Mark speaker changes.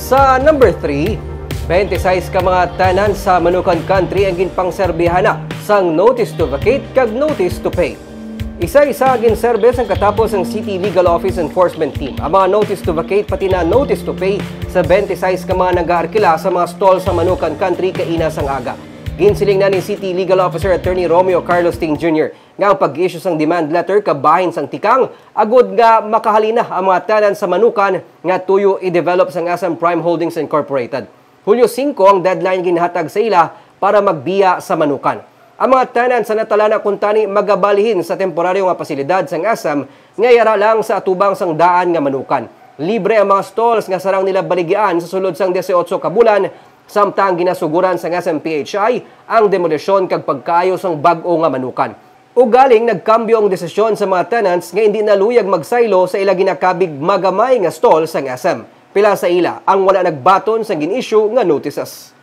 Speaker 1: Sa number 3, 26 ka mga tanan sa Manukan Country ang ginpangserbihana sang notice to vacate kag notice to pay. Isa-isa ginserbes ang katapos ang City Legal Office Enforcement Team ang mga notice to vacate pati na notice to pay sa 26 ka mga nag-aarkila sa mga stall sa Manukan Country kaina sang aga. Ginsiling na ni City Legal Officer Attorney Romeo Carlos Ting Jr. nga ang pag-issue sang demand letter kabahin sang tikang agud nga makahalina ang mga tanan sa Manukan nga tuyo i-develop sang Assam Prime Holdings Incorporated. Hulyo 5 ang deadline ginhatag sa ila para magbiya sa Manukan. Ang mga tanan sa natalana kuntani magabalihin sa temporaryo nga pasilidad sang Assam nga yara lang sa atubang sang daan nga Manukan. Libre ang mga stalls nga sarang nila baligyan sa sulod sang 18 ka bulan samtang ginasuguran sang SMPHI ang demolisyon kag pagkaayo sang bag-o nga Manukan. Ugaling nagkambyo ang desisyon sa mga tenants nga hindi naluyag magsaylo sa ila ginakabig magamay nga stall sang SM. Pila sa ila ang wala nagbaton sa gin-issue nga notices.